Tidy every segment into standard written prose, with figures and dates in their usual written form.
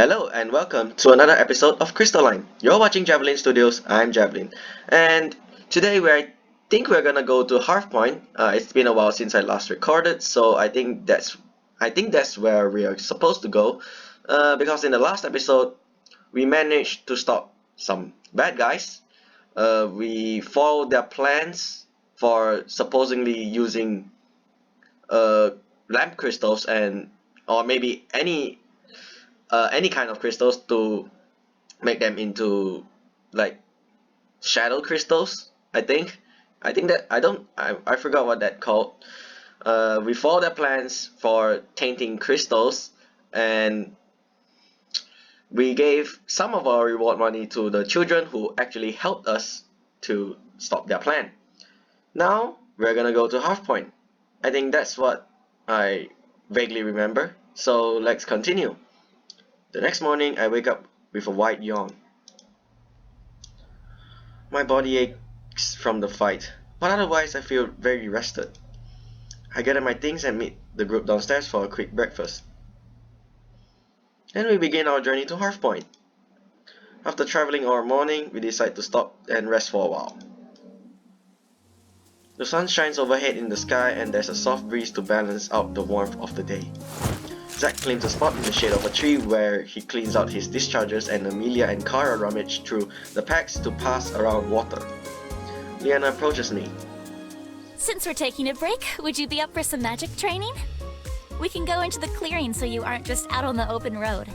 Hello and welcome to another episode of Crystalline. You're watching Javelin Studios, I'm Javelin. And today I think we're gonna go to Hearthpoint. It's been a while since I last recorded, so I think that's where we are supposed to go. Because in the last episode we managed to stop some bad guys. We followed their plans for supposedly using lamp crystals and or maybe any kind of crystals to make them into like shadow crystals. I think that I forgot what that called. We follow their plans for tainting crystals, and we gave some of our reward money to the children who actually helped us to stop their plan. Now we're gonna go to Hearthpoint. I think that's what I vaguely remember, so let's continue. The next morning I wake up with a wide yawn. My body aches from the fight, but otherwise I feel very rested. I gather my things and meet the group downstairs for a quick breakfast. Then we begin our journey to Hearthpoint. After traveling all morning, we decide to stop and rest for a while. The sun shines overhead in the sky and there's a soft breeze to balance out the warmth of the day. Zack claims a spot in the shade of a tree where he cleans out his discharges, and Amelia and Kara rummage through the packs to pass around water. Leanna approaches me. Since we're taking a break, would you be up for some magic training? We can go into the clearing so you aren't just out on the open road.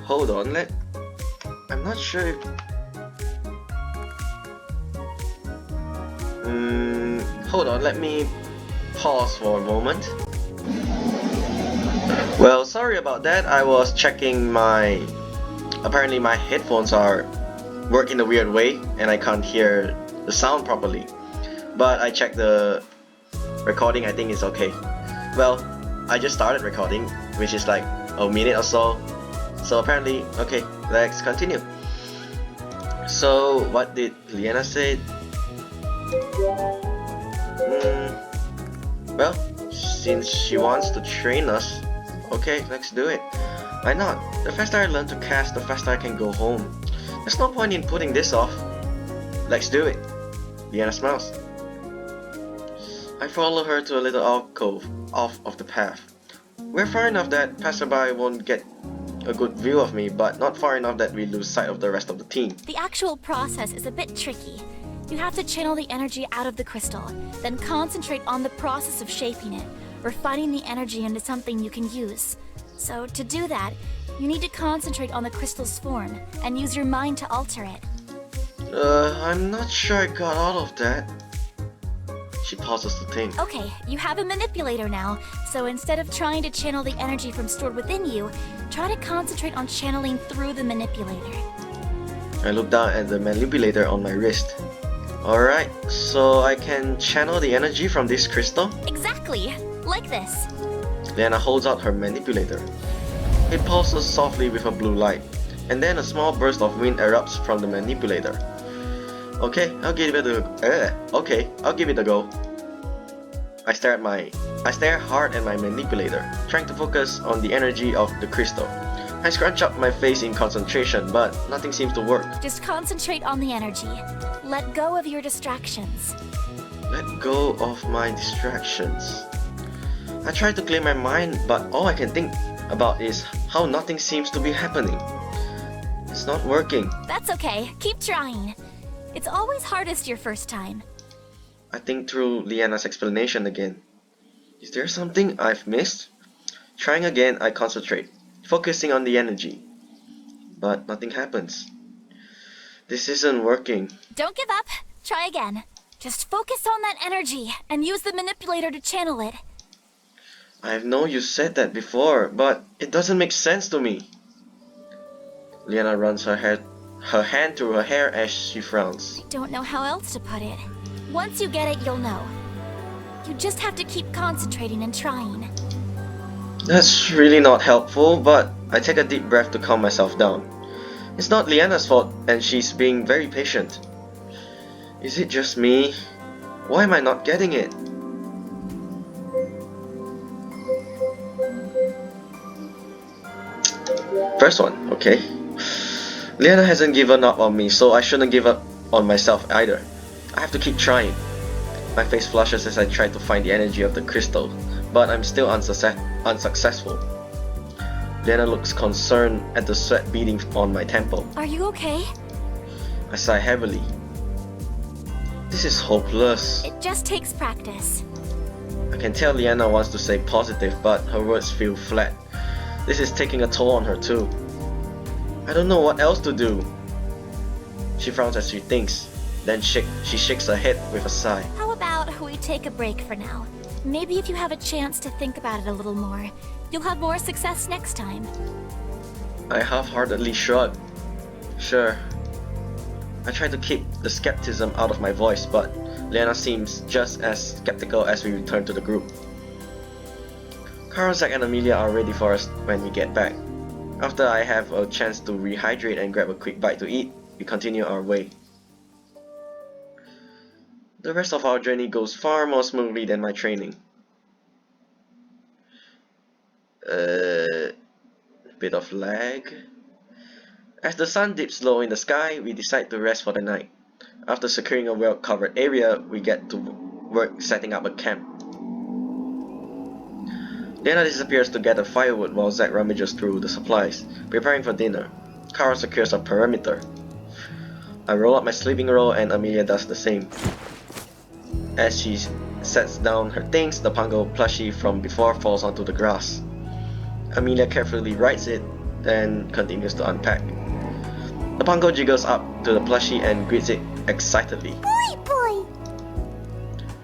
Hold on, I'm not sure if... hold on, let me pause for a moment. Well, sorry about that. I was checking apparently my headphones are work in a weird way and I can't hear the sound properly. But I checked the recording, I think it's okay. Well, I just started recording, which is like a minute or so. So apparently, okay, let's continue. So, what did Leanna say? Well, since she wants to train us, okay, let's do it. Why not? The faster I learn to cast, the faster I can go home. There's no point in putting this off. Let's do it. Leanna smiles. I follow her to a little alcove off of the path. We're far enough that passerby won't get a good view of me, but not far enough that we lose sight of the rest of the team. The actual process is a bit tricky. You have to channel the energy out of the crystal, then concentrate on the process of shaping it, refining the energy into something you can use. So to do that, you need to concentrate on the crystal's form and use your mind to alter it. I'm not sure I got all of that. She pauses to think. Okay, you have a manipulator now, so instead of trying to channel the energy from stored within you, try to concentrate on channeling through the manipulator. I look down at the manipulator on my wrist. Alright, so I can channel the energy from this crystal? Exactly! Like this. Leanna holds out her manipulator. It pulses softly with a blue light, and then a small burst of wind erupts from the manipulator. Okay, I'll give it a go. I stare hard at my manipulator, trying to focus on the energy of the crystal. I scrunch up my face in concentration, but nothing seems to work. Just concentrate on the energy. Let go of your distractions. Let go of my distractions. I try to clear my mind, but all I can think about is how nothing seems to be happening. It's not working. That's okay. Keep trying. It's always hardest your first time. I think through Leanna's explanation again. Is there something I've missed? Trying again, I concentrate, focusing on the energy. But nothing happens. This isn't working. Don't give up. Try again. Just focus on that energy and use the manipulator to channel it. I know you said that before, but it doesn't make sense to me. Leanna runs her hand through her hair as she frowns. I don't know how else to put it. Once you get it, you'll know. You just have to keep concentrating and trying. That's really not helpful, but I take a deep breath to calm myself down. It's not Leanna's fault, and she's being very patient. Is it just me? Why am I not getting it? First one, okay. Leanna hasn't given up on me, so I shouldn't give up on myself either. I have to keep trying. My face flushes as I try to find the energy of the crystal, but I'm still unsuccessful. Leanna looks concerned at the sweat beading on my temple. Are you okay? I sigh heavily. This is hopeless. It just takes practice. I can tell Leanna wants to say positive, but her words feel flat. This is taking a toll on her too. I don't know what else to do. She frowns as she thinks, then she shakes her head with a sigh. How about we take a break for now? Maybe if you have a chance to think about it a little more, you'll have more success next time. I half-heartedly shrug. Sure. I try to keep the skepticism out of my voice, but Leanna seems just as skeptical as we return to the group. Carl, Zack, and Amelia are ready for us when we get back. After I have a chance to rehydrate and grab a quick bite to eat, we continue our way. The rest of our journey goes far more smoothly than my training. Bit of lag. As the sun dips low in the sky, we decide to rest for the night. After securing a well-covered area, we get to work setting up a camp. Leanna disappears to gather firewood while Zack rummages through the supplies, preparing for dinner. Kara secures a perimeter. I roll up my sleeping roll and Amelia does the same. As she sets down her things, the Pongo plushie from before falls onto the grass. Amelia carefully rights it, then continues to unpack. The Pongo jiggles up to the plushie and greets it excitedly. Boy, boy!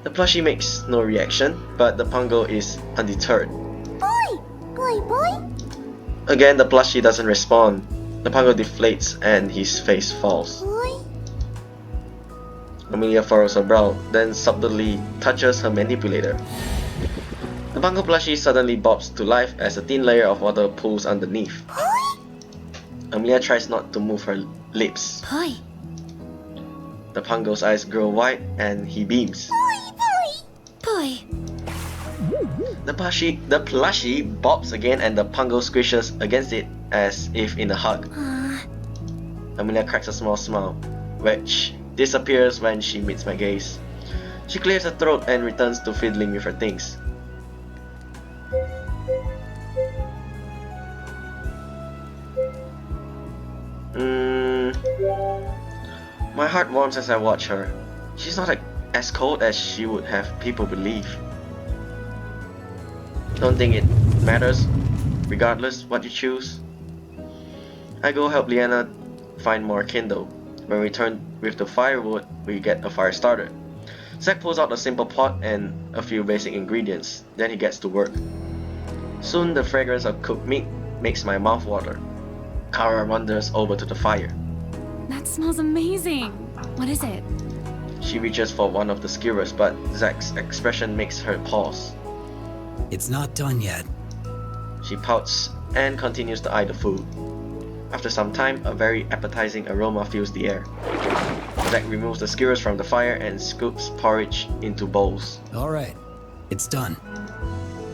The plushie makes no reaction, but the Pongo is undeterred. Boy! Boy, boy! Again, the plushie doesn't respond. The Pongo deflates and his face falls. Boy? Amelia furrows her brow, then subtly touches her manipulator. The Pongo plushie suddenly bobs to life as a thin layer of water pools underneath. Boy? Amelia tries not to move her lips. Boy! The Pongo's eyes grow wide and he beams. Boy, boy! Boy! The plushie bobs again and the Pongo squishes against it as if in a hug. Amelia cracks a small smile, which disappears when she meets my gaze. She clears her throat and returns to fiddling with her things. My heart warms as I watch her. She's not as cold as she would have people believe. Don't think it matters, regardless what you choose. I go help Leanna find more kindle. When we return with the firewood, we get a fire started. Zack pulls out a simple pot and a few basic ingredients, then he gets to work. Soon the fragrance of cooked meat makes my mouth water. Kara wanders over to the fire. That smells amazing! What is it? She reaches for one of the skewers, but Zack's expression makes her pause. It's not done yet. She pouts and continues to eye the food. After some time, a very appetizing aroma fills the air. Zack removes the skewers from the fire and scoops porridge into bowls. Alright, it's done.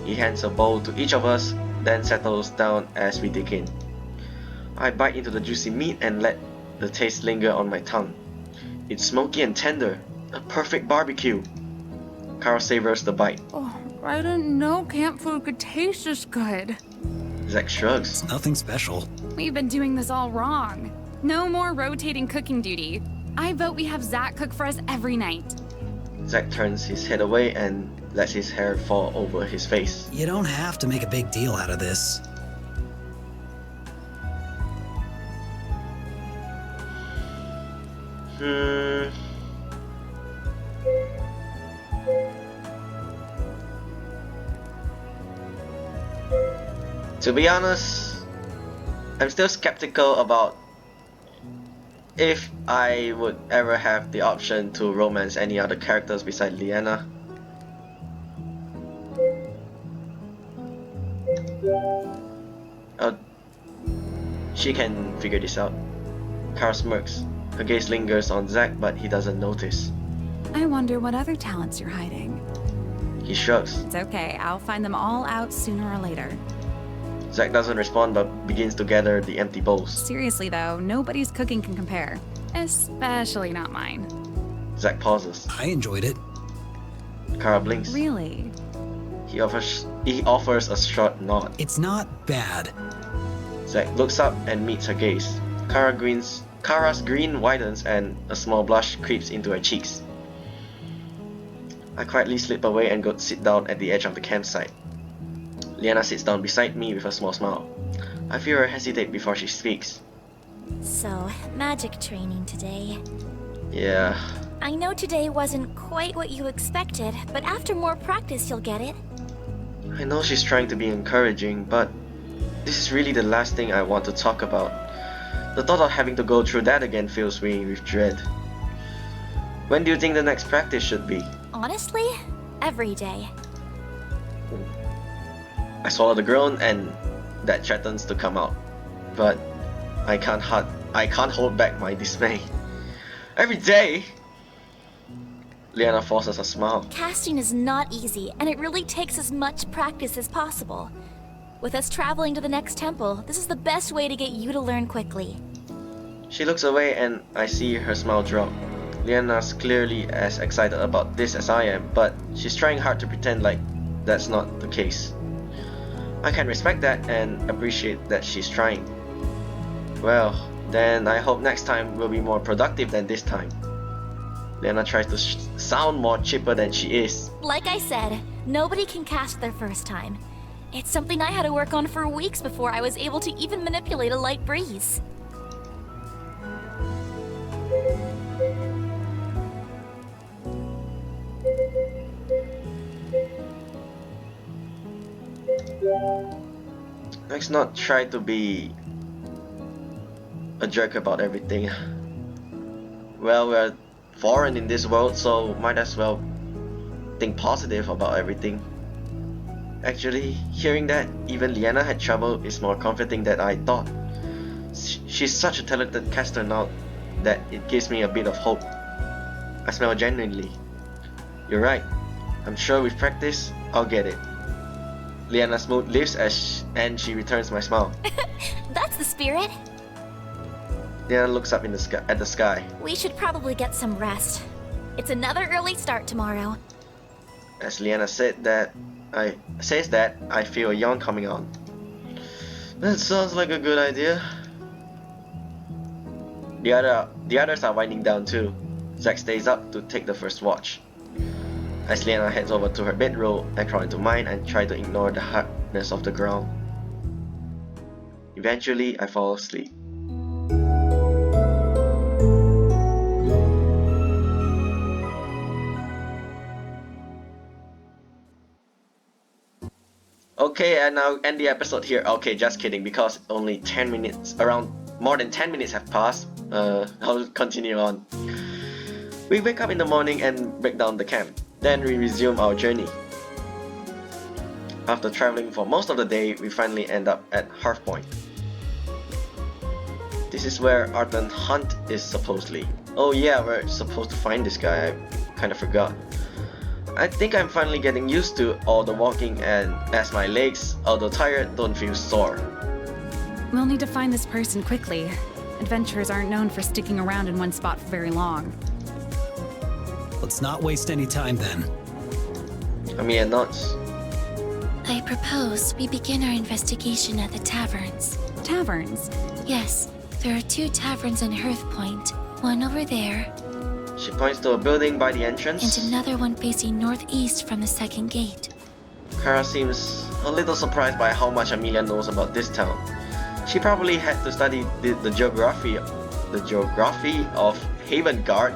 He hands a bowl to each of us, then settles down as we dig in. I bite into the juicy meat and let the taste linger on my tongue. It's smoky and tender, a perfect barbecue. Carl savors the bite. Oh, I didn't know camp food could taste this good. Zack shrugs. It's nothing special. We've been doing this all wrong. No more rotating cooking duty. I vote we have Zack cook for us every night. Zack turns his head away and lets his hair fall over his face. You don't have to make a big deal out of this. To be honest, I'm still skeptical about if I would ever have the option to romance any other characters besides Leanna. She can figure this out. Kara smirks. Her gaze lingers on Zack, but he doesn't notice. I wonder what other talents you're hiding. He shrugs. It's okay, I'll find them all out sooner or later. Zack doesn't respond but begins to gather the empty bowls. Seriously though, nobody's cooking can compare. Especially not mine. Zack pauses. I enjoyed it. Kara blinks. Really? He offers a short nod. It's not bad. Zack looks up and meets her gaze. Kara's grin widens and a small blush creeps into her cheeks. I quietly slip away and go sit down at the edge of the campsite. Leanna sits down beside me with a small smile. I feel her hesitate before she speaks. So, magic training today. Yeah. I know today wasn't quite what you expected, but after more practice you'll get it. I know she's trying to be encouraging, but this is really the last thing I want to talk about. The thought of having to go through that again fills me with dread. When do you think the next practice should be? Honestly, every day. I swallow the groan and that threatens to come out, but I can't hold back my dismay. Every day? Leanna forces a smile. Casting is not easy, and it really takes as much practice as possible. With us traveling to the next temple, this is the best way to get you to learn quickly. She looks away and I see her smile drop. Leanna's clearly as excited about this as I am, but she's trying hard to pretend like that's not the case. I can respect that and appreciate that she's trying. Well, then I hope next time will be more productive than this time. Leanna tries to sound more chipper than she is. Like I said, nobody can cast their first time. It's something I had to work on for weeks before I was able to even manipulate a light breeze. Let's not try to be a jerk about everything. Well, we're foreign in this world, so might as well think positive about everything. Actually, hearing that even Leanna had trouble is more comforting than I thought. She's such a talented caster now that it gives me a bit of hope. I smile genuinely. You're right. I'm sure with practice, I'll get it. Leanna's mood lifts and she returns my smile. That's the spirit. Leanna looks up in at the sky. We should probably get some rest. It's another early start tomorrow. As Leanna says that, I feel a yawn coming on. That sounds like a good idea. The others are winding down too. Zack stays up to take the first watch. As Leanna heads over to her bedroll, I crawl into mine and try to ignore the hardness of the ground. Eventually, I fall asleep. Okay, and I'll end the episode here. Okay, just kidding, because only 10 minutes, around more than 10 minutes have passed. I'll continue on. We wake up in the morning and break down the camp. Then we resume our journey. After traveling for most of the day, we finally end up at Hearthpoint. This is where Arden Hunt is supposedly. Oh yeah, we're supposed to find this guy, I kinda forgot. I think I'm finally getting used to all the walking, and as my legs, although tired, don't feel sore. We'll need to find this person quickly. Adventurers aren't known for sticking around in one spot for very long. Let's not waste any time then. Amelia nods. I propose we begin our investigation at the taverns. Taverns? Yes, there are 2 taverns in Hearthpoint. One over there, She points to a building by the entrance. and another one facing northeast from the second gate. Kara seems a little surprised by how much Amelia knows about this town. She probably had to study the geography of Havengard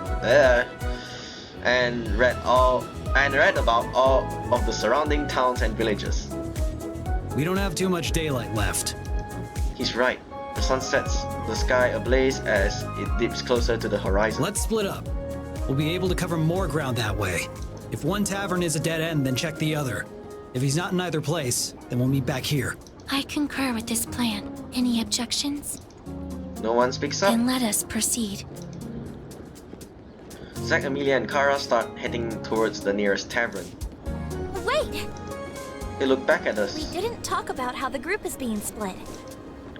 and read about all of the surrounding towns and villages. We don't have too much daylight left. He's right. The sun sets, the sky ablaze as it dips closer to the horizon. Let's split up. We'll be able to cover more ground that way. If one tavern is a dead end, then check the other. If he's not in either place, then we'll meet back here. I concur with this plan. Any objections? No one speaks up. Then let us proceed. Zack, Amelia, and Kara start heading towards the nearest tavern. Wait! They look back at us. We didn't talk about how the group is being split.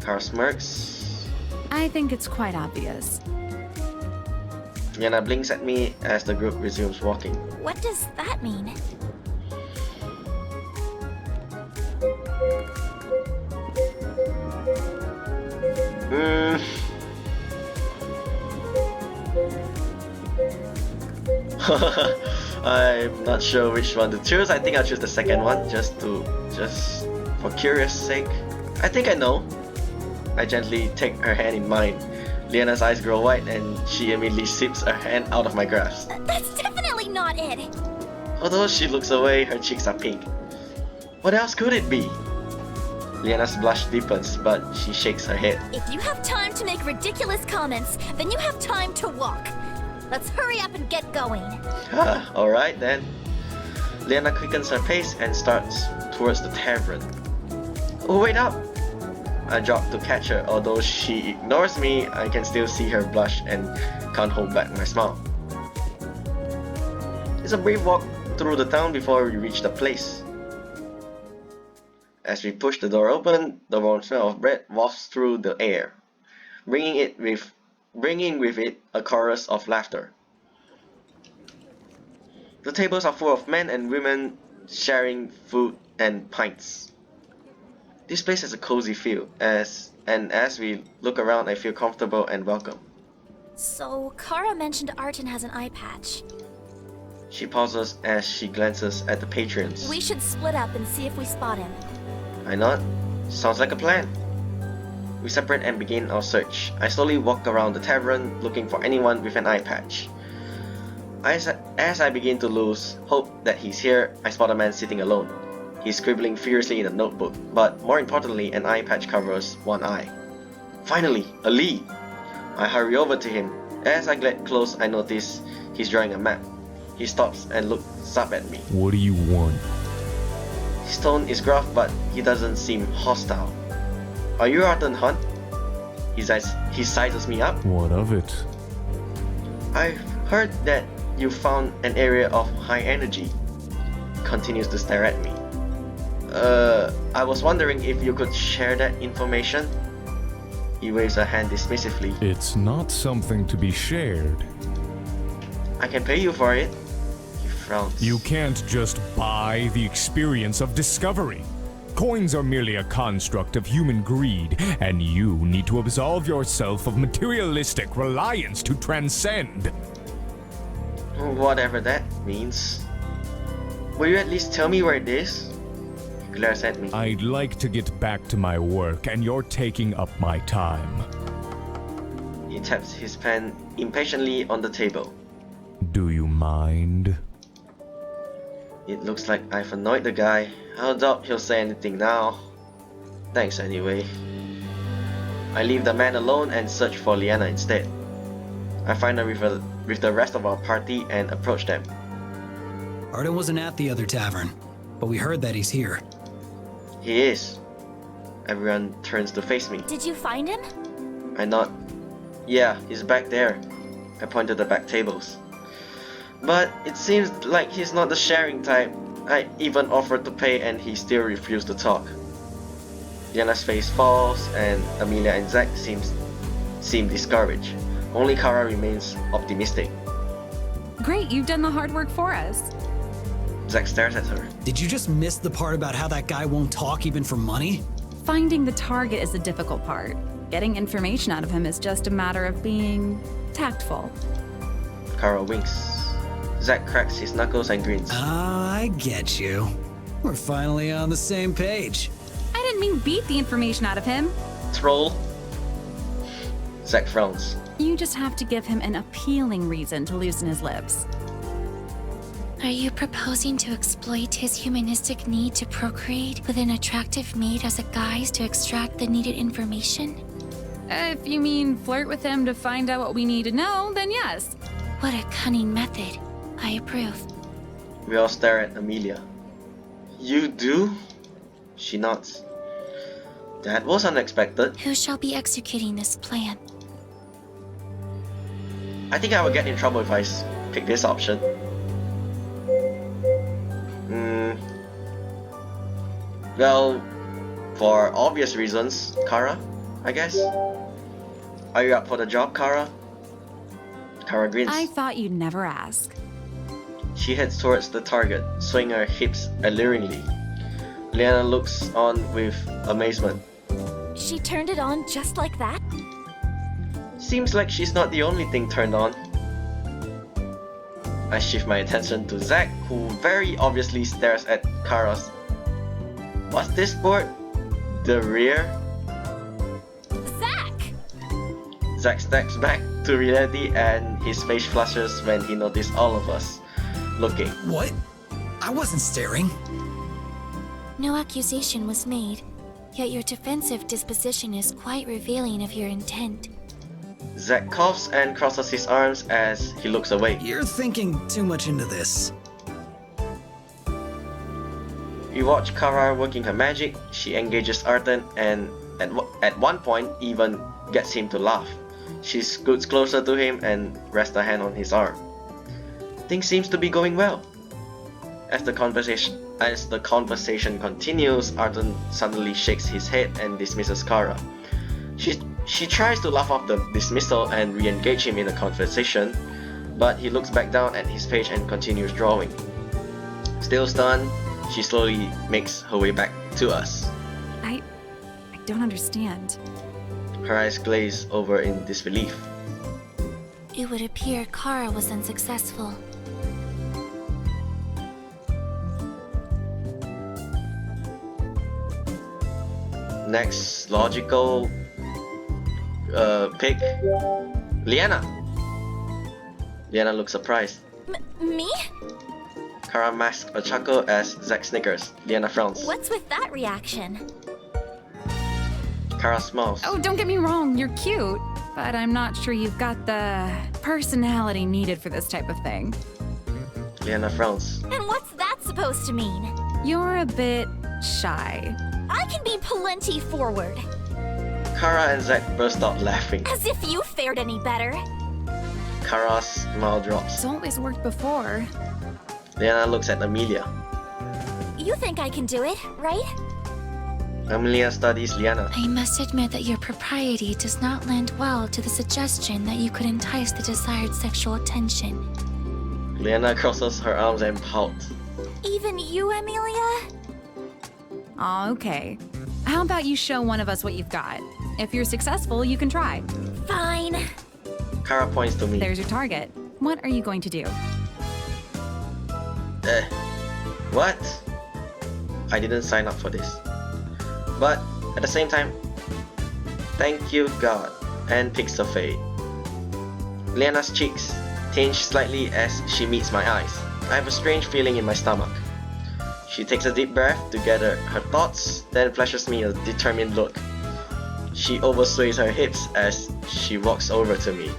Kara smirks. I think it's quite obvious. Leanna blinks at me as the group resumes walking. What does that mean? I'm not sure which one to choose. I think I'll choose the second one, just for curious sake. I think I know. I gently take her hand in mine. Leanna's eyes grow wide and she immediately sips her hand out of my grasp. That's definitely not it! Although she looks away, her cheeks are pink. What else could it be? Leanna's blush deepens, but she shakes her head. If you have time to make ridiculous comments, then you have time to walk. Let's hurry up and get going. Alright then. Leanna quickens her pace and starts towards the tavern. Oh, wait up! I drop to catch her. Although she ignores me, I can still see her blush and can't hold back my smile. It's a brief walk through the town before we reach the place. As we push the door open, the warm smell of bread wafts through the air, bringing with it a chorus of laughter. The tables are full of men and women sharing food and pints. This place has a cozy feel, as we look around I feel comfortable and welcome. So, Kara mentioned Arton has an eye patch. She pauses as she glances at the patrons. We should split up and see if we spot him. I nod. Sounds like a plan. We separate and begin our search. I slowly walk around the tavern looking for anyone with an eye patch. As I begin to lose hope that he's here, I spot a man sitting alone. He's scribbling furiously in a notebook, but more importantly, an eye patch covers one eye. Finally, a lead! I hurry over to him. As I get close, I notice he's drawing a map. He stops and looks up at me. What do you want? His tone is gruff, but he doesn't seem hostile. Are you Arton Hunt? He sizes me up. What of it? I've heard that you found an area of high energy. He continues to stare at me. I was wondering if you could share that information? He waves a hand dismissively. It's not something to be shared. I can pay you for it. He frowns. You can't just buy the experience of discovery. Coins are merely a construct of human greed, and you need to absolve yourself of materialistic reliance to transcend. Whatever that means. Will you at least tell me where it is? He glares at me. I'd like to get back to my work, and you're taking up my time. He taps his pen impatiently on the table. Do you mind? It looks like I've annoyed the guy. I doubt he'll say anything now. Thanks anyway. I leave the man alone and search for Leanna instead. I find her with the rest of our party and approach them. Arden wasn't at the other tavern, but we heard that he's here. He is. Everyone turns to face me. Did you find him? I nod. Yeah, he's back there. I point to the back tables. But it seems like he's not the sharing type. I even offered to pay and he still refused to talk. Leanna's face falls and Amelia and Zack seem discouraged. Only Kara remains optimistic. Great, you've done the hard work for us. Zack stares at her. Did you just miss the part about how that guy won't talk even for money? Finding the target is the difficult part. Getting information out of him is just a matter of being tactful. Kara winks. Zack cracks his knuckles and grins. I get you. We're finally on the same page. I didn't mean beat the information out of him. Troll. Zack frowns. You just have to give him an appealing reason to loosen his lips. Are you proposing to exploit his humanistic need to procreate with an attractive maid as a guise to extract the needed information? If you mean flirt with him to find out what we need to know, then yes. What a cunning method. I approve. We all stare at Amelia. You do? She nods. That was unexpected. Who shall be executing this plan? I think I would get in trouble if I pick this option. Well, for obvious reasons, Kara, I guess. Are you up for the job, Kara? Kara grins. I thought you'd never ask. She heads towards the target, swinging her hips alluringly. Leanna looks on with amazement. She turned it on just like that? Seems like she's not the only thing turned on. I shift my attention to Zack, who very obviously stares at Kara's... What's this board? The rear? Zack! Zack steps back to reality and his face flushes when he notices all of us looking. What? I wasn't staring. No accusation was made, yet your defensive disposition is quite revealing of your intent. Zack coughs and crosses his arms as he looks away. You're thinking too much into this. We watch Kara working her magic. She engages Arden and at one point even gets him to laugh. She scoots closer to him and rests a hand on his arm. Things seems to be going well. As the conversation continues, Arden suddenly shakes his head and dismisses Kara. She tries to laugh off the dismissal and re-engage him in the conversation, but he looks back down at his page and continues drawing. Still stunned, she slowly makes her way back to us. I don't understand. Her eyes glaze over in disbelief. It would appear Kara was unsuccessful. Next logical pick, Leanna. Leanna looks surprised. Me? Kara masks a chuckle as Zack snickers. Leanna frowns. What's with that reaction? Kara smiles. Oh, don't get me wrong, you're cute, but I'm not sure you've got the personality needed for this type of thing. Leanna frowns. And what's that supposed to mean? You're a bit shy. I can be plenty forward. Kara and Zack burst out laughing. As if you fared any better. Kara's smile drops. It's always worked before. Leanna looks at Amelia. You think I can do it, right? Amelia studies Leanna. I must admit that your propriety does not lend well to the suggestion that you could entice the desired sexual attention. Leanna crosses her arms and pouts. Even you, Amelia? Aw, okay. How about you show one of us what you've got? If you're successful, you can try. Fine. Kara points to me. There's your target. What are you going to do? What? I didn't sign up for this. But at the same time, thank you God, and picks a fade. Leanna's cheeks tinge slightly as she meets my eyes. I have a strange feeling in my stomach. She takes a deep breath to gather her thoughts, then flashes me a determined look. She oversways her hips as she walks over to me.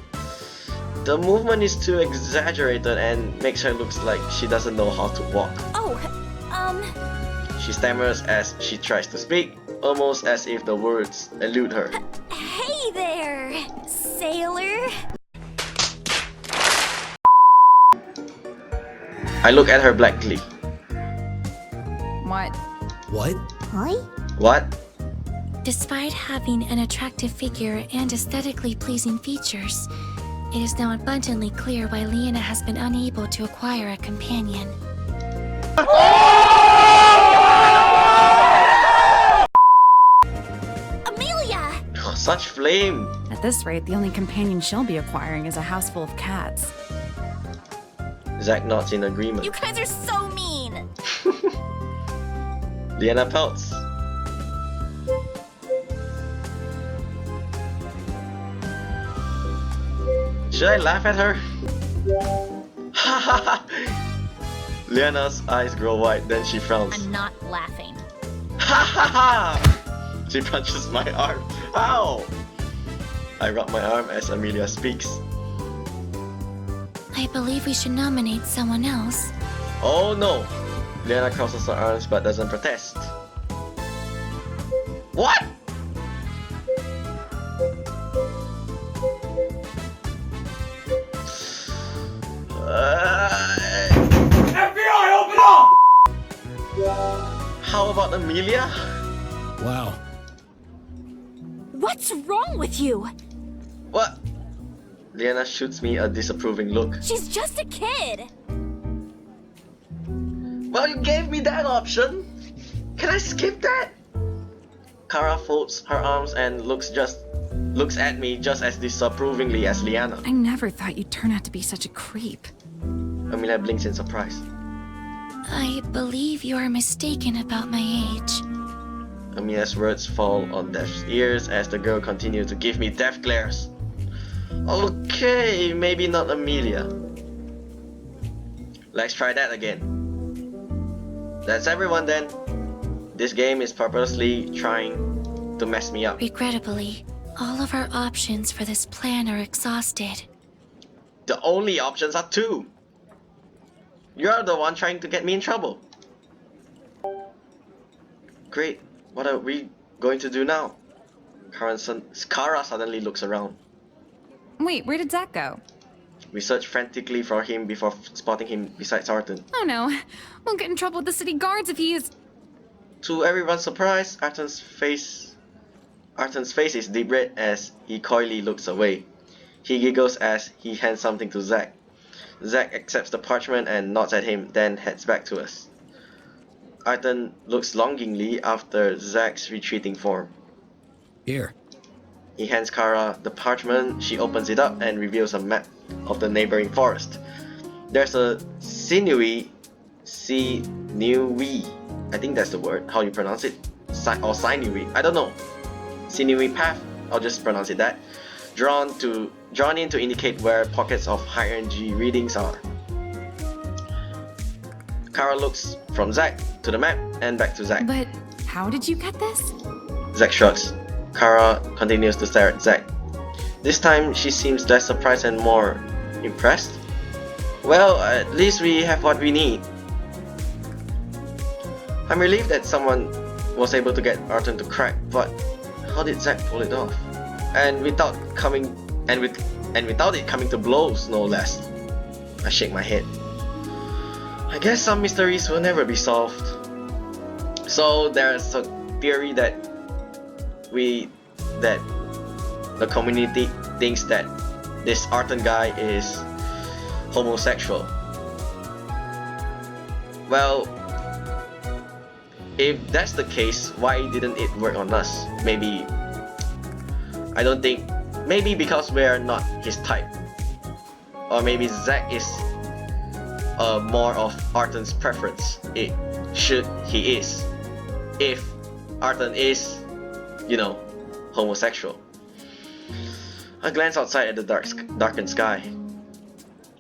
The movement is too exaggerated and makes her look like she doesn't know how to walk. Oh, She stammers as she tries to speak, almost as if the words elude her. Hey there, sailor. I look at her blankly. What? What? What? Despite having an attractive figure and aesthetically pleasing features, it is now abundantly clear why Leanna has been unable to acquire a companion. Amelia! Such flame! At this rate, the only companion she'll be acquiring is a house full of cats. Zack nods in agreement. You guys are so mean. Leanna pouts. Should I laugh at her? Leanna's eyes grow wide, then she frowns. I'm not laughing. She punches my arm. Ow! I rub my arm as Amelia speaks. I believe we should nominate someone else. Oh no! Leanna crosses her arms but doesn't protest. What? FBI, open up! How about not Amelia? Wow. What's wrong with you? What? Leanna shoots me a disapproving look. She's just a kid. Well, you gave me that option. Can I skip that? Kara folds her arms and looks at me just as disapprovingly as Leanna. I never thought you'd turn out to be such a creep. Amelia blinks in surprise. I believe you are mistaken about my age. Amelia's words fall on deaf ears as the girl continues to give me death glares. Okay, maybe not Amelia. Let's try that again. That's everyone then. This game is purposely trying to mess me up. Regrettably, all of our options for this plan are exhausted. The only options are two. You're the one trying to get me in trouble. Great, what are we going to do now? Kara suddenly looks around. Wait, where did Zach go? We search frantically for him before spotting him beside Arton. Oh no, we'll get in trouble with the city guards if he's... To everyone's surprise, Arton's face is deep red as he coyly looks away. He giggles as he hands something to Zach. Zach accepts the parchment and nods at him, then heads back to us. Arton looks longingly after Zach's retreating form. Here. He hands Kara the parchment. She opens it up and reveals a map of the neighboring forest. There's a sinewy, I think that's the word, how you pronounce it, or sinewy, I don't know, sinewy path, I'll just pronounce it that, drawn in to indicate where pockets of high energy readings are. Kara looks from Zach to the map and back to Zach. But how did you get this? Zach shrugs. Kara continues to stare at Zach. This time she seems less surprised and more impressed. Well, at least we have what we need. I'm relieved that someone was able to get Arton to crack, but how did Zach pull it off? And without it coming to blows, no less. I shake my head. I guess some mysteries will never be solved. So there's a theory that the community thinks that this Arton guy is homosexual. Well, if that's the case, why didn't it work on us? Maybe because we're not his type. Or maybe Zach is more of Arton's preference. If Arton is, homosexual. I glance outside at the darkened sky.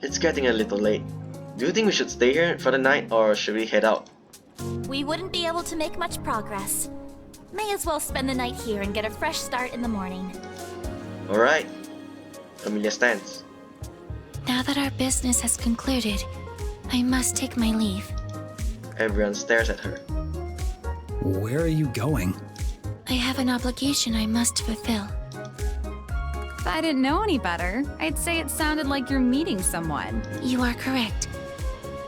It's getting a little late. Do you think we should stay here for the night or should we head out? We wouldn't be able to make much progress. May as well spend the night here and get a fresh start in the morning. Alright. Amelia stands. Now that our business has concluded, I must take my leave. Everyone stares at her. Where are you going? I have an obligation I must fulfill. If I didn't know any better, I'd say it sounded like you're meeting someone. You are correct.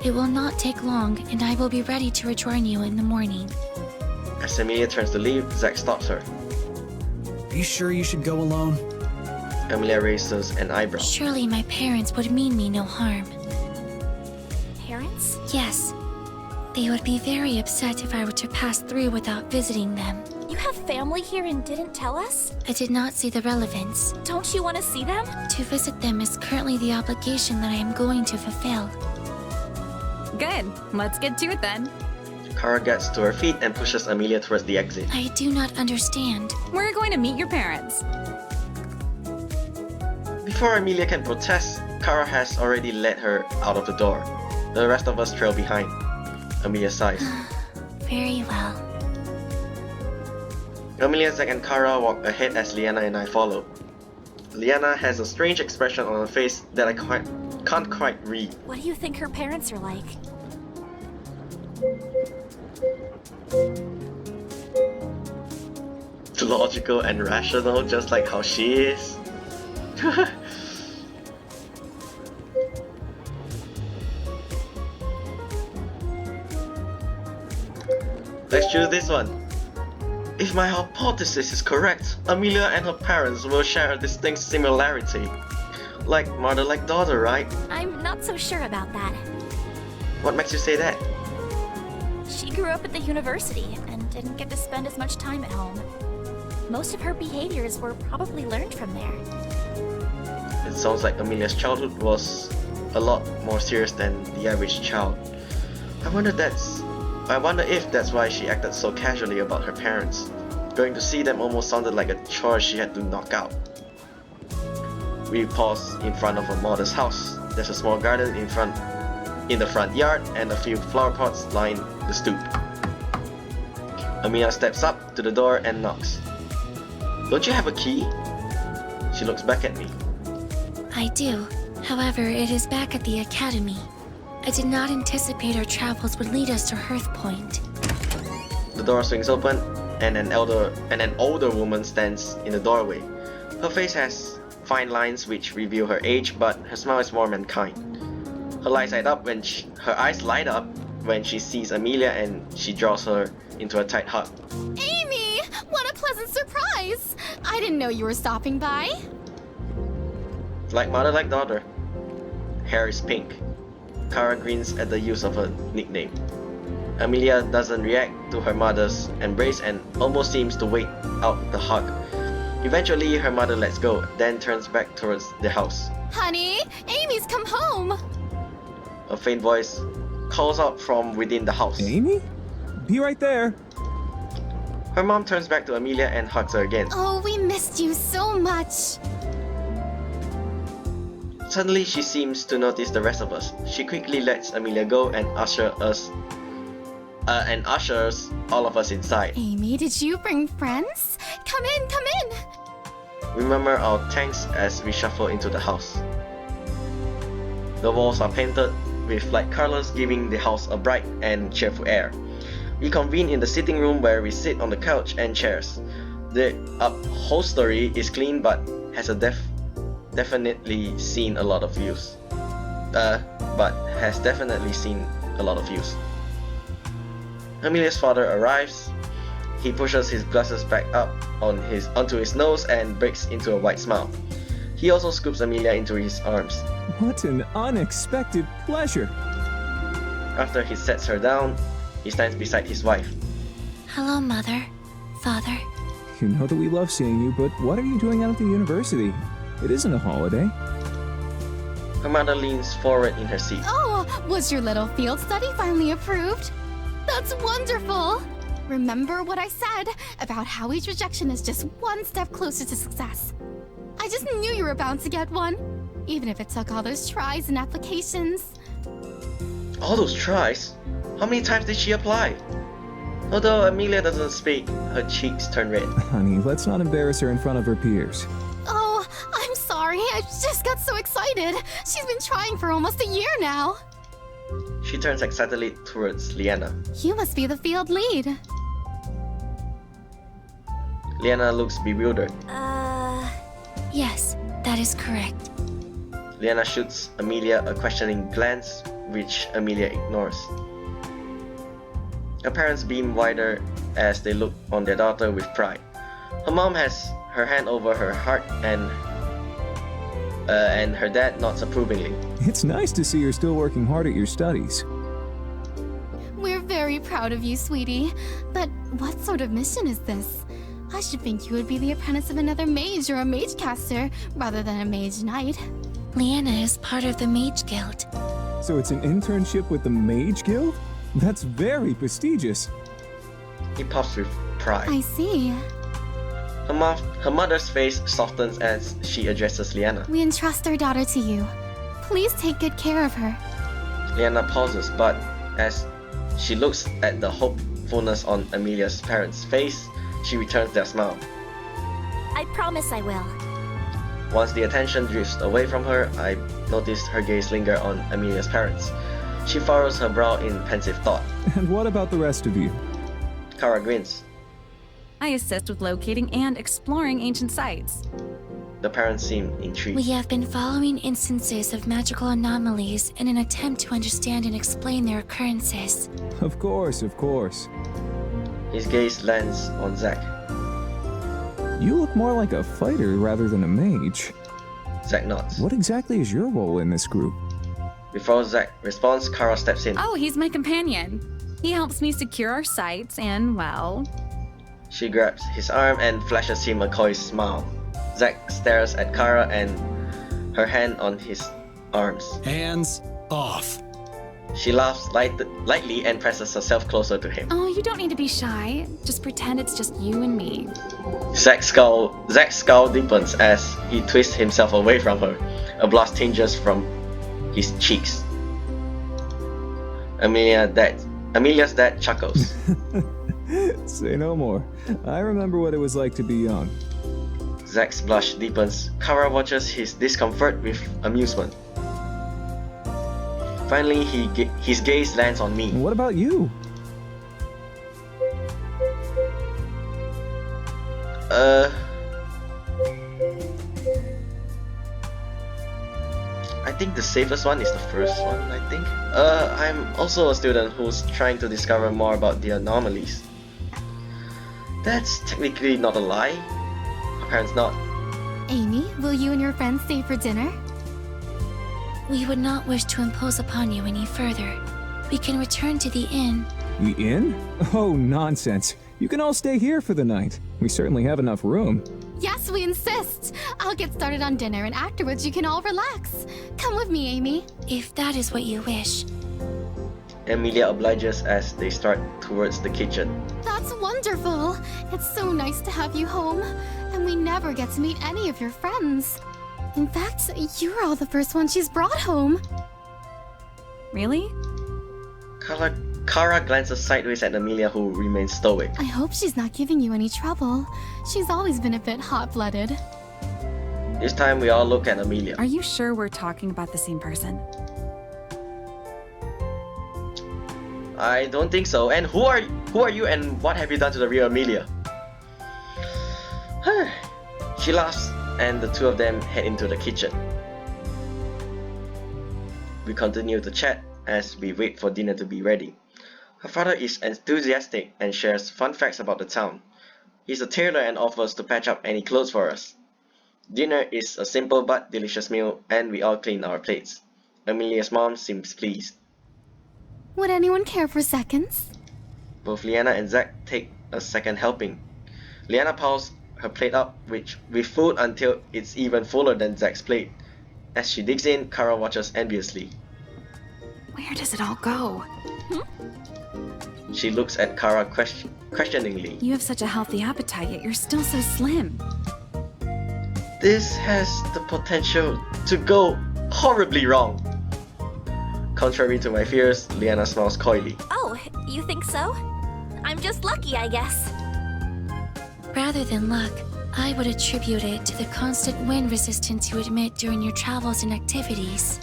It will not take long, and I will be ready to rejoin you in the morning. As Amelia turns to leave, Zach stops her. Are you sure you should go alone? Amelia raises an eyebrow. Surely my parents would mean me no harm. Parents? Yes. They would be very upset if I were to pass through without visiting them. You have family here and didn't tell us? I did not see the relevance. Don't you want to see them? To visit them is currently the obligation that I am going to fulfill. Good, let's get to it then. Kara gets to her feet and pushes Amelia towards the exit. I do not understand. We're going to meet your parents. Before Amelia can protest, Kara has already led her out of the door. The rest of us trail behind. Amelia sighs. Very well. Amelia, Zach, and Kara walk ahead as Leanna and I follow. Leanna has a strange expression on her face that I can't quite read. What do you think her parents are like? Logical and rational, just like how she is. Let's choose this one. If my hypothesis is correct, Amelia and her parents will share a distinct similarity. Like mother, like daughter, right? I'm not so sure about that. What makes you say that? She grew up at the university and didn't get to spend as much time at home. Most of her behaviors were probably learned from there. It sounds like Amelia's childhood was a lot more serious than the average child. I wonder if that's why she acted so casually about her parents. Going to see them almost sounded like a chore she had to knock out. We pause in front of her mother's house. There's a small garden in the front yard and a few flower pots line the stoop. Amelia steps up to the door and knocks. Don't you have a key? She looks back at me. I do. However, it is back at the academy. I did not anticipate our travels would lead us to Hearthpoint. The door swings open and an older woman stands in the doorway. Her face has fine lines which reveal her age, but her smile is warm and kind. Her eyes light up when she sees Amelia and she draws her into a tight hug. Amy! What a pleasant surprise! I didn't know you were stopping by. Like mother, like daughter. Hair is pink. Kara grins at the use of her nickname. Amelia doesn't react to her mother's embrace and almost seems to wait out the hug. Eventually, her mother lets go, then turns back towards the house. Honey, Amy's come home! A faint voice calls out from within the house. Amy? Be right there. Her mom turns back to Amelia and hugs her again. Oh, we missed you so much. Suddenly, she seems to notice the rest of us. She quickly lets Amelia go and ushers all of us inside. Amy, did you bring friends? Come in, come in! We murmur our thanks as we shuffle into the house. The walls are painted with light colors, giving the house a bright and cheerful air. We convene in the sitting room where we sit on the couch and chairs. The upholstery is clean but has definitely seen a lot of use. Amelia's father arrives. He pushes his glasses back up onto his nose and breaks into a wide smile. He also scoops Amelia into his arms. What an unexpected pleasure. After he sets her down, he stands beside his wife. Hello, Mother. Father. You know that we love seeing you, but what are you doing out at the university? It isn't a holiday. Her mother leans forward in her seat. Oh, was your little field study finally approved? That's wonderful! Remember what I said about how each rejection is just one step closer to success. I just knew you were bound to get one, even if it took all those tries and applications. All those tries? How many times did she apply? Although Amelia doesn't speak, her cheeks turn red. Honey, let's not embarrass her in front of her peers. Oh, I'm sorry. I just got so excited. She's been trying for almost a year now. She turns excitedly towards Leanna. You must be the field lead. Leanna looks bewildered. Yes, that is correct. Leanna shoots Amelia a questioning glance, which Amelia ignores. Her parents beam wider as they look on their daughter with pride. Her mom has her hand over her heart and her dad nods approvingly. It's nice to see you're still working hard at your studies. We're very proud of you, sweetie. But what sort of mission is this? I should think you would be the apprentice of another mage or a mage caster, rather than a Mage-Knight. Leanna is part of the Mage Guild. So it's an internship with the Mage Guild? That's very prestigious. He puffs with pride. I see. Her mother's face softens as she addresses Leanna. We entrust our daughter to you. Please take good care of her. Leanna pauses, but as she looks at the hopefulness on Amelia's parents' face, she returns their smile. I promise I will. Once the attention drifts away from her, I notice her gaze linger on Amelia's parents. She furrows her brow in pensive thought. And what about the rest of you? Kara grins. I assist with locating and exploring ancient sites. The parents seem intrigued. We have been following instances of magical anomalies in an attempt to understand and explain their occurrences. Of course, of course. His gaze lands on Zack. You look more like a fighter rather than a mage. Zack nods. What exactly is your role in this group? Before Zack responds, Kara steps in. Oh, he's my companion. He helps me secure our sites and, well... She grabs his arm and flashes him a coy smile. Zack stares at Kara and her hand on his arms. Hands off. She laughs lightly and presses herself closer to him. Oh, you don't need to be shy. Just pretend it's just you and me. Zack's skull deepens as he twists himself away from her. A blush tinges from his cheeks. Amelia's dad chuckles. Say no more. I remember what it was like to be young. Zack's blush deepens. Kara watches his discomfort with amusement. Finally, his gaze lands on me. What about you? I think the safest one is the first one, I think. I'm also a student who's trying to discover more about the anomalies. That's technically not a lie. My parents not. Amy, will you and your friends stay for dinner? We would not wish to impose upon you any further. We can return to the inn. The inn? Oh, nonsense. You can all stay here for the night. We certainly have enough room. Yes, we insist. I'll get started on dinner and afterwards you can all relax. Come with me, Amy. If that is what you wish. Amelia obliges as they start towards the kitchen. That's wonderful. It's so nice to have you home. And we never get to meet any of your friends. In fact, you're all the first one she's brought home. Really? Kara glances sideways at Amelia, who remains stoic. I hope she's not giving you any trouble. She's always been a bit hot-blooded. This time we all look at Amelia. Are you sure we're talking about the same person? I don't think so. And who are you and what have you done to the real Amelia? She laughs and the two of them head into the kitchen. We continue to chat as we wait for dinner to be ready. Her father is enthusiastic and shares fun facts about the town. He's a tailor and offers to patch up any clothes for us. Dinner is a simple but delicious meal and we all clean our plates. Amelia's mom seems pleased. Would anyone care for seconds? Both Leanna and Zack take a second helping. Leanna piles her plate up with food until it's even fuller than Zack's plate. As she digs in, Kara watches enviously. Where does it all go? She looks at Kara questioningly. You have such a healthy appetite, yet you're still so slim. This has the potential to go horribly wrong. Contrary to my fears, Leanna smiles coyly. Oh, you think so? I'm just lucky, I guess. Rather than luck, I would attribute it to the constant wind resistance you admit during your travels and activities.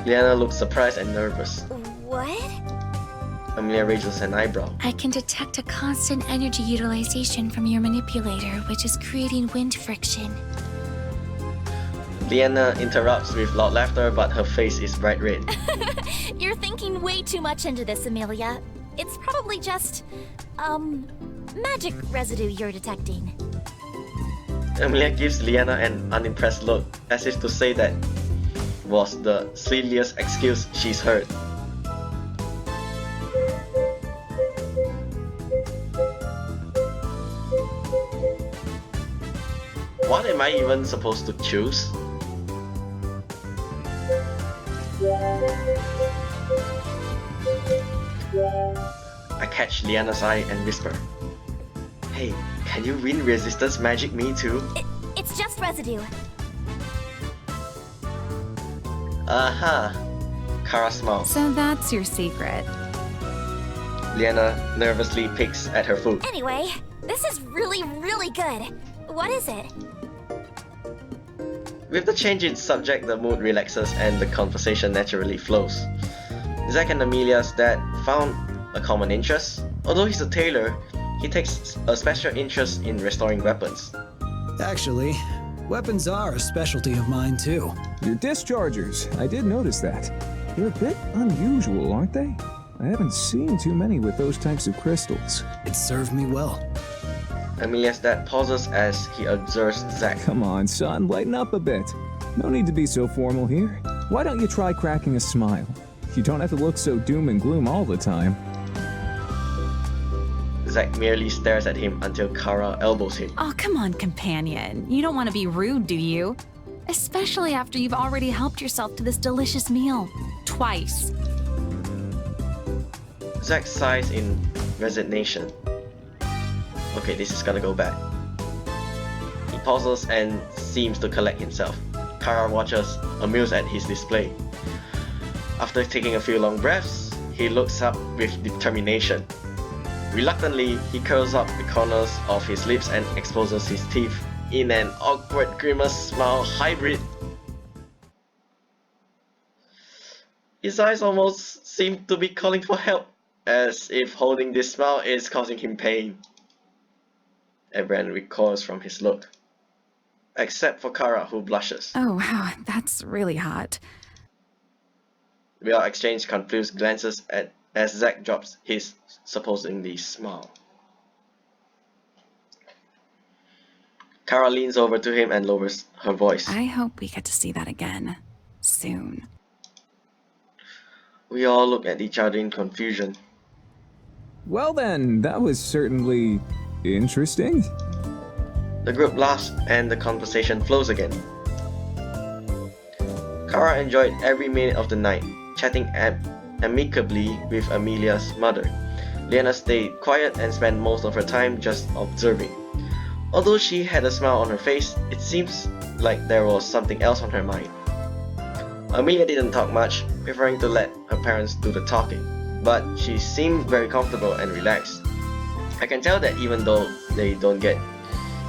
Leanna looks surprised and nervous. What? Amelia raises an eyebrow. I can detect a constant energy utilization from your manipulator, which is creating wind friction. Leanna interrupts with loud laughter, but her face is bright red. You're thinking way too much into this, Amelia. It's probably just, magic residue you're detecting. Amelia gives Leanna an unimpressed look, as if to say that was the silliest excuse she's heard. What am I even supposed to choose? I catch Leanna's eye and whisper, "Hey, can you wind resistance magic me too?" It's just residue. Aha! Kara smiles. So that's your secret. Leanna nervously picks at her food. Anyway, this is really, really good. What is it? With the change in subject, the mood relaxes and the conversation naturally flows. Zack and Amelia's dad found a common interest. Although he's a tailor, he takes a special interest in restoring weapons. Actually, weapons are a specialty of mine too. Your dischargers, I did notice that. They're a bit unusual, aren't they? I haven't seen too many with those types of crystals. It served me well. Amelia's dad pauses as he observes Zack. Come on, son, lighten up a bit. No need to be so formal here. Why don't you try cracking a smile? You don't have to look so doom and gloom all the time. Zack merely stares at him until Kara elbows him. Oh, come on, companion. You don't want to be rude, do you? Especially after you've already helped yourself to this delicious meal. Twice. Zack sighs in resignation. Okay, this is gonna go bad. He pauses and seems to collect himself. Kara watches, amused at his display. After taking a few long breaths, he looks up with determination. Reluctantly, he curls up the corners of his lips and exposes his teeth in an awkward grimace smile hybrid. His eyes almost seem to be calling for help, as if holding this smile is causing him pain. Everyone recoils from his look, except for Kara, who blushes. Oh, wow, that's really hot. We all exchange confused glances as Zack drops his supposedly smile. Kara leans over to him and lowers her voice. I hope we get to see that again. Soon. We all look at each other in confusion. Well then, that was certainly interesting. The group laughs and the conversation flows again. Kara enjoyed every minute of the night, chatting amicably with Amelia's mother. Leanna stayed quiet and spent most of her time just observing. Although she had a smile on her face, it seems like there was something else on her mind. Amelia didn't talk much, preferring to let her parents do the talking, but she seemed very comfortable and relaxed. I can tell that even though they don't get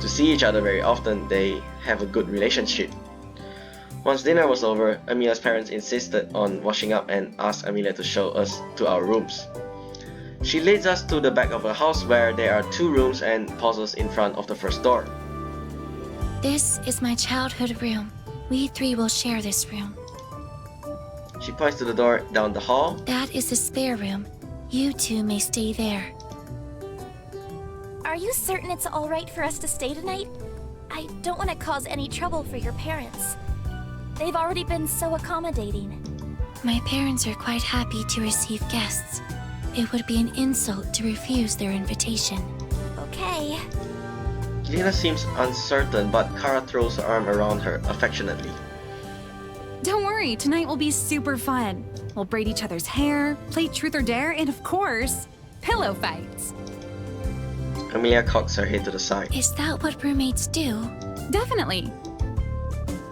to see each other very often, they have a good relationship. Once dinner was over, Amelia's parents insisted on washing up and asked Amelia to show us to our rooms. She leads us to the back of her house where there are 2 rooms and pauses in front of the first door. This is my childhood room. We 3 will share this room. She points to the door down the hall. That is the spare room. You 2 may stay there. Are you certain it's all right for us to stay tonight? I don't want to cause any trouble for your parents. They've already been so accommodating. My parents are quite happy to receive guests. It would be an insult to refuse their invitation. Okay. Leanna seems uncertain, but Kara throws her arm around her affectionately. Don't worry, tonight will be super fun. We'll braid each other's hair, play truth or dare, and of course, pillow fights. Amelia cocks her head to the side. Is that what roommates do? Definitely.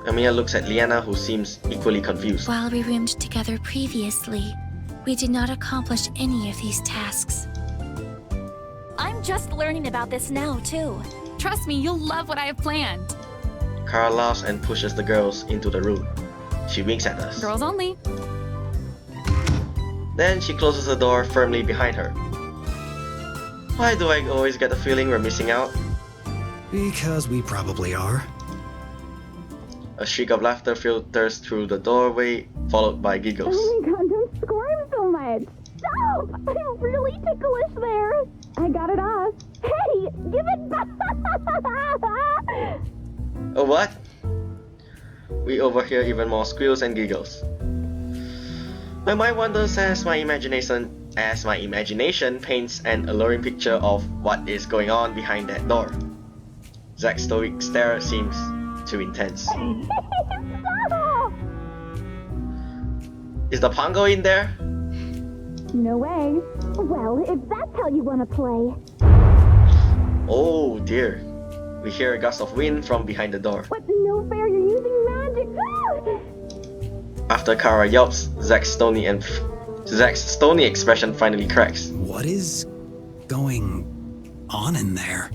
Amelia looks at Leanna, who seems equally confused. While we roomed together previously, we did not accomplish any of these tasks. I'm just learning about this now, too. Trust me, you'll love what I have planned. Kara laughs and pushes the girls into the room. She winks at us. Girls only. Then she closes the door firmly behind her. Why do I always get the feeling we're missing out? Because we probably are. A shriek of laughter filters through the doorway, followed by giggles. Oh my god, don't squirm so much! Stop! I'm really ticklish there! I got it off. Hey, give it back! Oh, what? We overhear even more squeals and giggles. My mind wanders as my imagination paints an alluring picture of what is going on behind that door. Zack's stoic stare seems too intense. Stop! Is the Pongo in there? No way. Well, if that's how you want to play. Oh dear. We hear a gust of wind from behind the door. What? No fair, you're using magic! After Kara yelps, Zack's stony expression finally cracks. What is going on in there?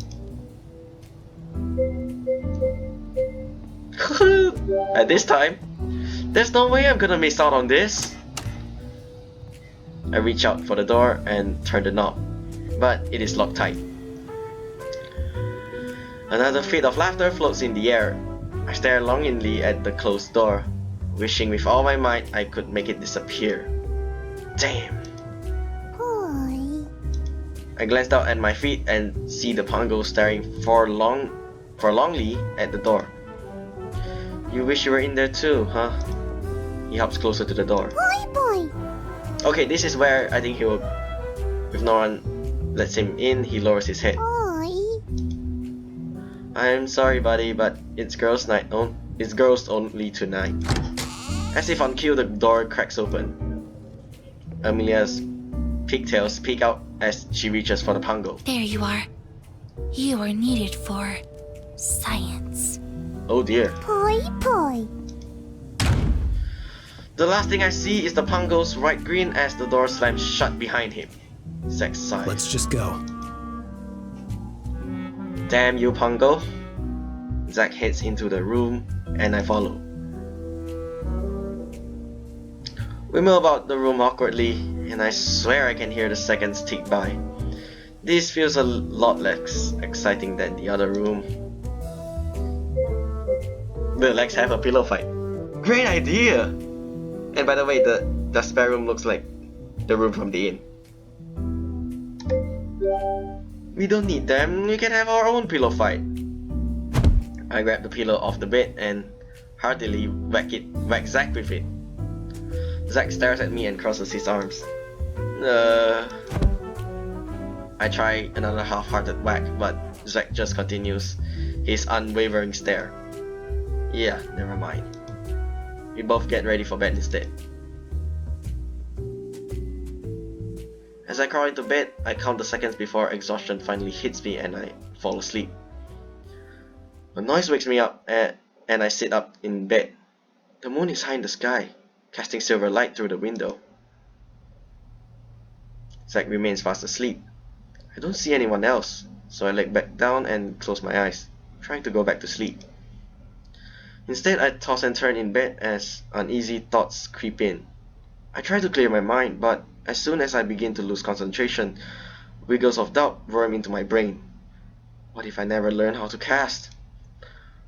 At this time, there's no way I'm gonna miss out on this. I reach out for the door and turn the knob, but it is locked tight. Another fit of laughter floats in the air. I stare longingly at the closed door, wishing with all my might I could make it disappear. Damn. I glanced out at my feet and see the Pongo staring forlongly at the door. You wish you were in there too, huh? He hops closer to the door. Boy. Okay, this is where I think he will... If no one lets him in, he lowers his head. Boy. I'm sorry, buddy, but it's girls' night. It's girls only tonight. As if on cue, the door cracks open. Amelia's pigtails peek out as she reaches for the Pongo. There you are. You are needed for science. Oh dear. Boy. The last thing I see is the Pongo's bright grin as the door slams shut behind him. Zack sighs. Let's just go. Damn you, Pongo. Zack heads into the room and I follow. We move about the room awkwardly, and I swear I can hear the seconds tick by. This feels a lot less exciting than the other room. Let's have a pillow fight. Great idea! And by the way, the spare room looks like the room from the inn. We don't need them, we can have our own pillow fight. I grab the pillow off the bed and heartily whack Zack with it. Zack stares at me and crosses his arms. I try another half-hearted whack, but Zack just continues his unwavering stare. Yeah, never mind. We both get ready for bed instead. As I crawl into bed, I count the seconds before exhaustion finally hits me and I fall asleep. A noise wakes me up and I sit up in bed. The moon is high in the sky, casting silver light through the window. Zack remains fast asleep. I don't see anyone else, so I lay back down and close my eyes, trying to go back to sleep. Instead, I toss and turn in bed as uneasy thoughts creep in. I try to clear my mind, but as soon as I begin to lose concentration, wiggles of doubt worm into my brain. What if I never learn how to cast?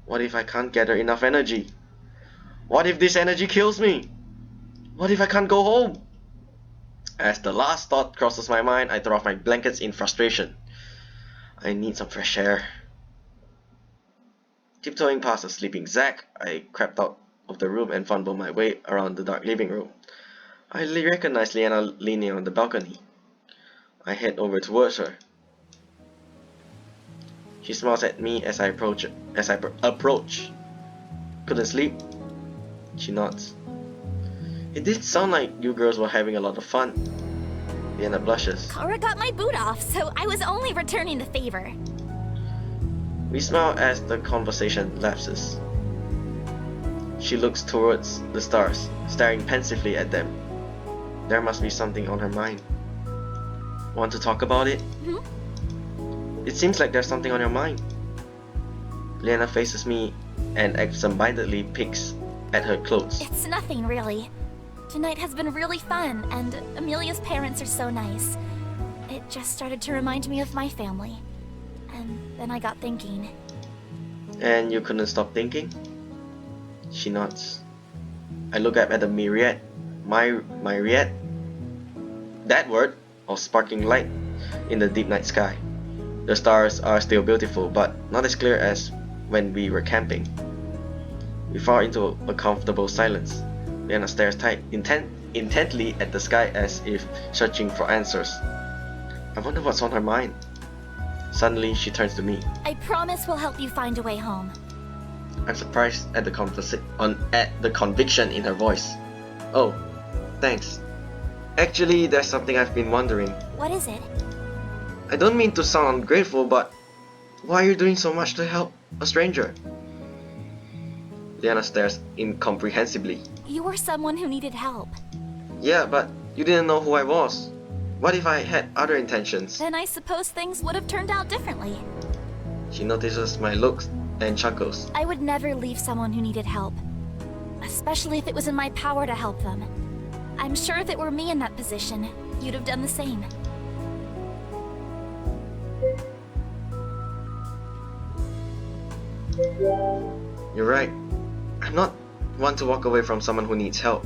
What if I can't gather enough energy? What if this energy kills me? What if I can't go home? As the last thought crosses my mind, I throw off my blankets in frustration. I need some fresh air. Tiptoeing past a sleeping Zack, I crept out of the room and fumbled my way around the dark living room. I recognize Leanna leaning on the balcony. I head over towards her. She smiles at me as I approach. Couldn't sleep? She nods. It did sound like you girls were having a lot of fun. Leanna blushes. Kara got my boot off, so I was only returning the favor. We smile as the conversation lapses. She looks towards the stars, staring pensively at them. There must be something on her mind. Want to talk about it? It seems like there's something on your mind. Leanna faces me and absentmindedly picks at her clothes. It's nothing, really. Tonight has been really fun, and Amelia's parents are so nice. It just started to remind me of my family. And then I got thinking. And you couldn't stop thinking? She nods. I look up at the myriad. That word of sparkling light in the deep night sky. The stars are still beautiful, but not as clear as when we were camping. We fall into a comfortable silence. Leanna stares intently at the sky as if searching for answers. I wonder what's on her mind. Suddenly, she turns to me. I promise we'll help you find a way home. I'm surprised at the conviction in her voice. Oh, thanks. Actually, there's something I've been wondering. What is it? I don't mean to sound ungrateful, but why are you doing so much to help a stranger? Leanna stares incomprehensibly. You were someone who needed help. Yeah, but you didn't know who I was. What if I had other intentions? Then I suppose things would have turned out differently. She notices my looks and chuckles. I would never leave someone who needed help. Especially if it was in my power to help them. I'm sure if it were me in that position, you'd have done the same. You're right. I'm not one to walk away from someone who needs help.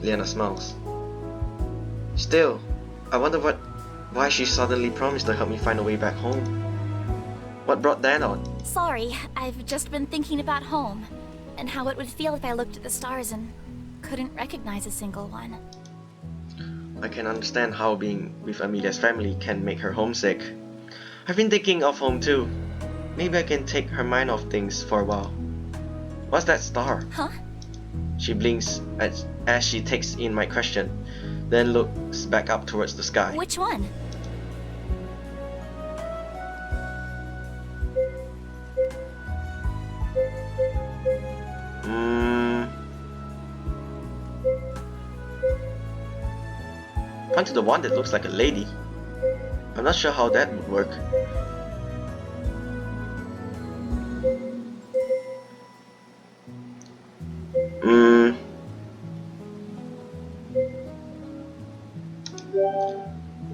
Leanna smiles. Still, I wonder what Why she suddenly promised to help me find a way back home? What brought that on? Sorry, I've just been thinking about home, and how it would feel if I looked at the stars and couldn't recognize a single one. I can understand how being with Amelia's family can make her homesick. I've been thinking of home too. Maybe I can take her mind off things for a while. What's that star? Huh? She blinks as she takes in my question, then looks back up towards the sky. Which one? Point to the one that looks like a lady. I'm not sure how that would work.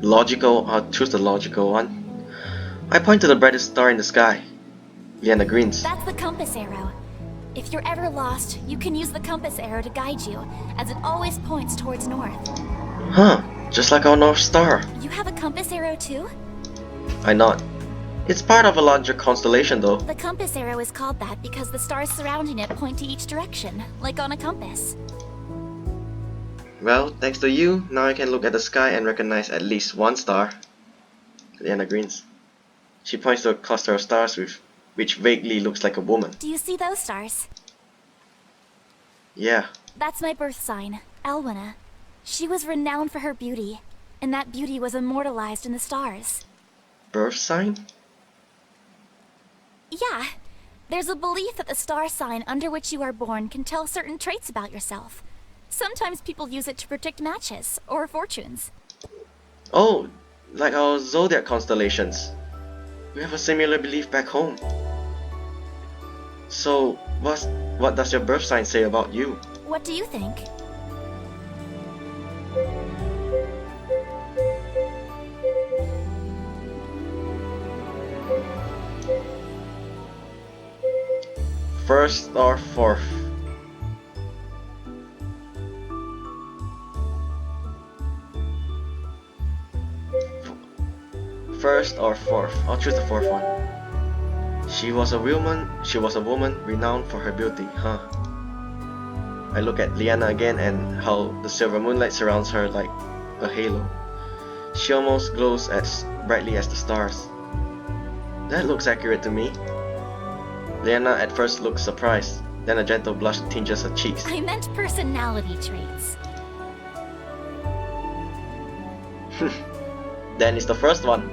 Logical, I'll choose the logical one. I point to the brightest star in the sky. Leanna grins. That's the compass arrow. If you're ever lost, you can use the compass arrow to guide you, as it always points towards north. Huh, just like our North Star. You have a compass arrow too? I nod. It's part of a larger constellation though. The compass arrow is called that because the stars surrounding it point to each direction, like on a compass. Well, thanks to you, now I can look at the sky and recognize at least one star. Leanna grins. She points to a cluster of stars which vaguely looks like a woman. Do you see those stars? Yeah. That's my birth sign, Elwina. She was renowned for her beauty, and that beauty was immortalized in the stars. Birth sign? Yeah. There's a belief that the star sign under which you are born can tell certain traits about yourself. Sometimes people use it to predict matches or fortunes. Oh, like our zodiac constellations. We have a similar belief back home. So, what does your birth sign say about you? What do you think? First or fourth? First or fourth? I'll choose the fourth one. She was a woman renowned for her beauty, huh? I look at Leanna again and how the silver moonlight surrounds her like a halo. She almost glows as brightly as the stars. That looks accurate to me. Leanna at first looks surprised, then a gentle blush tinges her cheeks. I meant personality traits. Then it's the first one.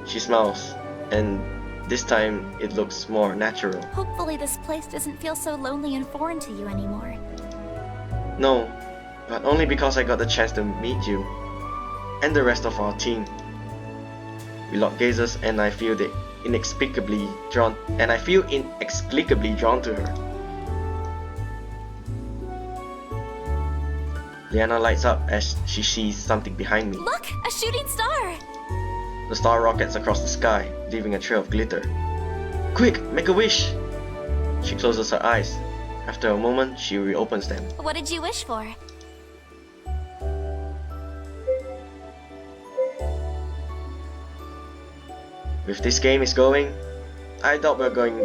She smiles, and this time it looks more natural. Hopefully this place doesn't feel so lonely and foreign to you anymore. No, but only because I got the chance to meet you and the rest of our team. We lock gazes and I feel inexplicably drawn to her. Leanna lights up as she sees something behind me. Look! A shooting star! The star rockets across the sky, leaving a trail of glitter. Quick, make a wish! She closes her eyes. After a moment, she reopens them. What did you wish for? With this game is going, I doubt we're going...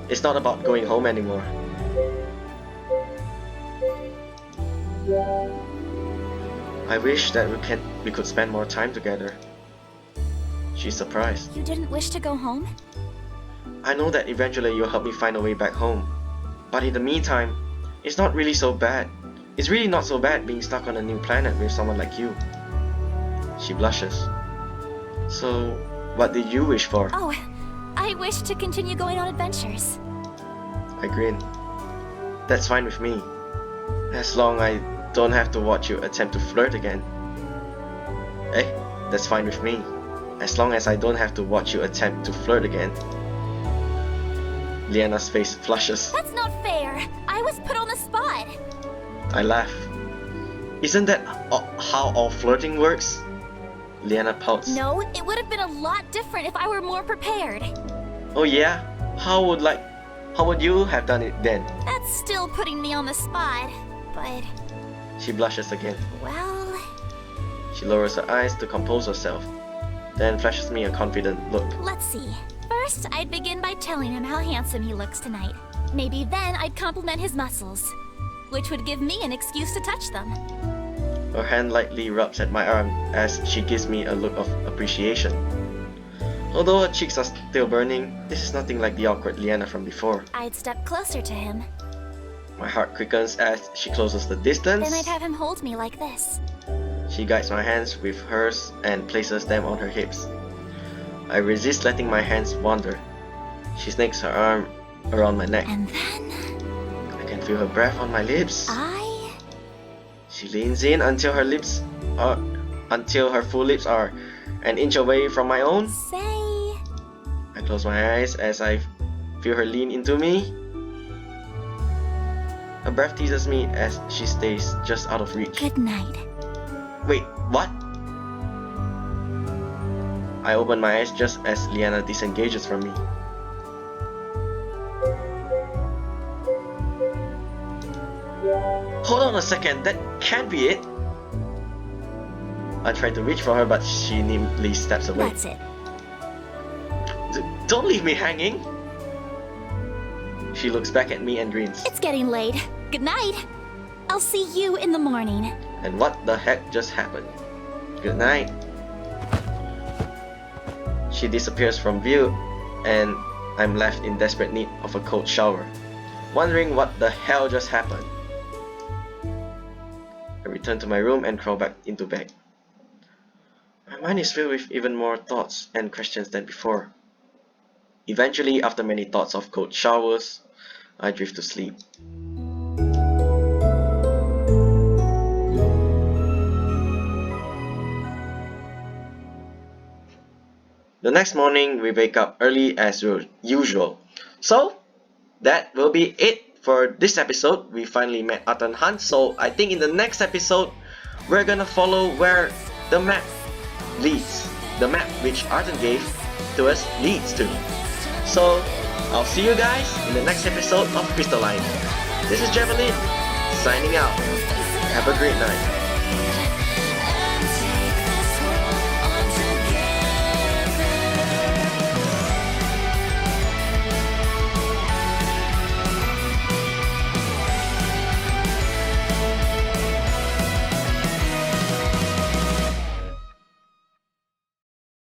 It's not about going home anymore. I wish that we could spend more time together. She's surprised. You didn't wish to go home? I know that eventually you'll help me find a way back home. But in the meantime, it's not really so bad. It's really not so bad being stuck on a new planet with someone like you. She blushes. So, what did you wish for? Oh, I wish to continue going on adventures. I grin. That's fine with me. As long as I don't have to watch you attempt to flirt again. That's fine with me. As long as I don't have to watch you attempt to flirt again. Leanna's face flushes. That's not fair. I was put on the spot. I laugh. Isn't that how all flirting works? Leanna pouts. No, it would have been a lot different if I were more prepared. Oh yeah? How would you have done it then? That's still putting me on the spot, but... She blushes again. Well... She lowers her eyes to compose herself, then flashes me a confident look. Let's see. First, I'd begin by telling him how handsome he looks tonight. Maybe then I'd compliment his muscles, which would give me an excuse to touch them. Her hand lightly rubs at my arm as she gives me a look of appreciation. Although her cheeks are still burning, this is nothing like the awkward Leanna from before. I'd step closer to him. My heart quickens as she closes the distance. Then I'd have him hold me like this. She guides my hands with hers and places them on her hips. I resist letting my hands wander. She snakes her arm around my neck. And then I can feel her breath on my lips. She leans in until her full lips are an inch away from my own. Say. I close my eyes as I feel her lean into me. Her breath teases me as she stays just out of reach. Good night. Wait, what? I open my eyes just as Leanna disengages from me. Hold on a second, that can't be it. I try to reach for her, but she nimbly steps away. That's it. Don't leave me hanging. She looks back at me and grins. It's getting late. Good night. I'll see you in the morning. And what the heck just happened? Good night. She disappears from view, and I'm left in desperate need of a cold shower, wondering what the hell just happened. I return to my room and crawl back into bed. My mind is filled with even more thoughts and questions than before. Eventually, after many thoughts of cold showers, I drift to sleep. The next morning, we wake up early as usual. So, that will be it for this episode. We finally met Artan Hunt, so I think in the next episode, we're gonna follow where the map leads. The map which Artan gave to us leads to. So, I'll see you guys in the next episode of Crystalline. This is Javelin, signing out. Have a great night.